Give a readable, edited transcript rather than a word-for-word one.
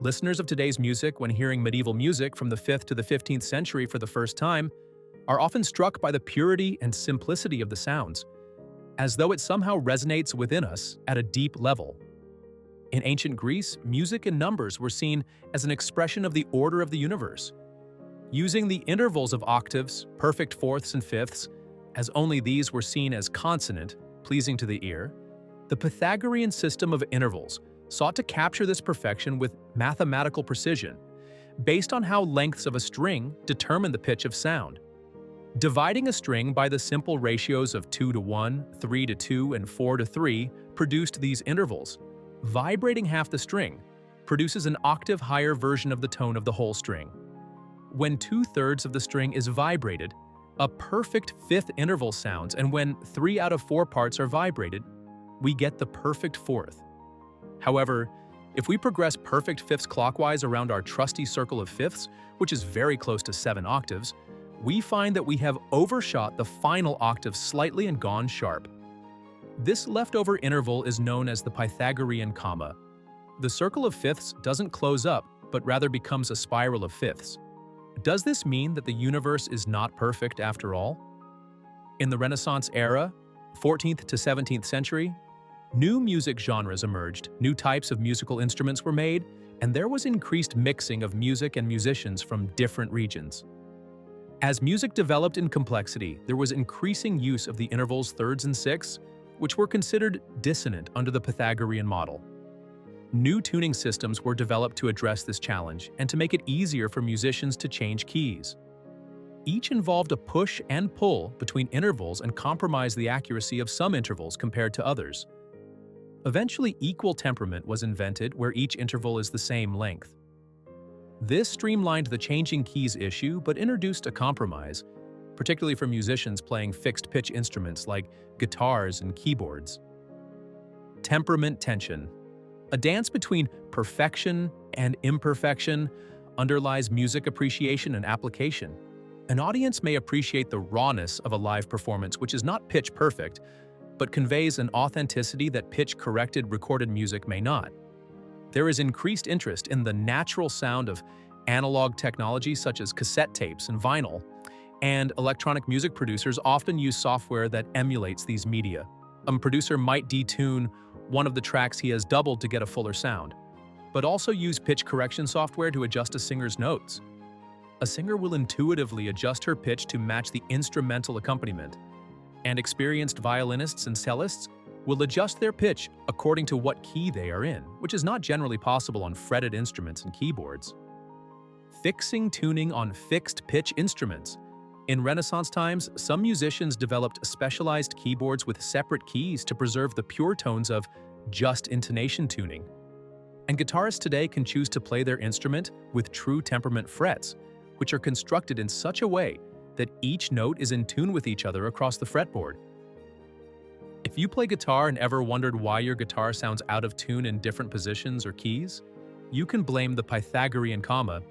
Listeners of today's music, when hearing medieval music from the 5th to the 15th century for the first time, are often struck by the purity and simplicity of the sounds, as though it somehow resonates within us at a deep level. In ancient Greece, music and numbers were seen as an expression of the order of the universe. Using the intervals of octaves, perfect fourths and fifths, as only these were seen as consonant, pleasing to the ear, the Pythagorean system of intervals sought to capture this perfection with mathematical precision, based on how lengths of a string determine the pitch of sound. Dividing a string by the simple ratios of 2 to 1, 3 to 2, and 4 to 3 produced these intervals. Vibrating half the string produces an octave higher version of the tone of the whole string. When 2/3 of the string is vibrated, a perfect fifth interval sounds, and when 3 out of 4 parts are vibrated, we get the perfect fourth. However, if we progress perfect fifths clockwise around our trusty circle of fifths, which is very close to 7 octaves, we find that we have overshot the final octave slightly and gone sharp. This leftover interval is known as the Pythagorean comma. The circle of fifths doesn't close up, but rather becomes a spiral of fifths. Does this mean that the universe is not perfect after all? In the Renaissance era, 14th to 17th century, new music genres emerged, new types of musical instruments were made, and there was increased mixing of music and musicians from different regions. As music developed in complexity, there was increasing use of the intervals thirds and sixths, which were considered dissonant under the Pythagorean model. New tuning systems were developed to address this challenge and to make it easier for musicians to change keys. Each involved a push and pull between intervals and compromised the accuracy of some intervals compared to others. Eventually, equal temperament was invented where each interval is the same length. This streamlined the changing keys issue but introduced a compromise, particularly for musicians playing fixed-pitch instruments like guitars and keyboards. Temperament tension. A dance between perfection and imperfection underlies music appreciation and application. An audience may appreciate the rawness of a live performance, which is not pitch perfect, but conveys an authenticity that pitch-corrected recorded music may not. There is increased interest in the natural sound of analog technology such as cassette tapes and vinyl, and electronic music producers often use software that emulates these media. A producer might detune one of the tracks he has doubled to get a fuller sound, but also use pitch correction software to adjust a singer's notes. A singer will intuitively adjust her pitch to match the instrumental accompaniment, and experienced violinists and cellists will adjust their pitch according to what key they are in, which is not generally possible on fretted instruments and keyboards. Fixing tuning on fixed pitch instruments. In Renaissance times, some musicians developed specialized keyboards with separate keys to preserve the pure tones of just intonation tuning. And guitarists today can choose to play their instrument with true temperament frets, which are constructed in such a way that each note is in tune with each other across the fretboard. If you play guitar and ever wondered why your guitar sounds out of tune in different positions or keys, you can blame the Pythagorean comma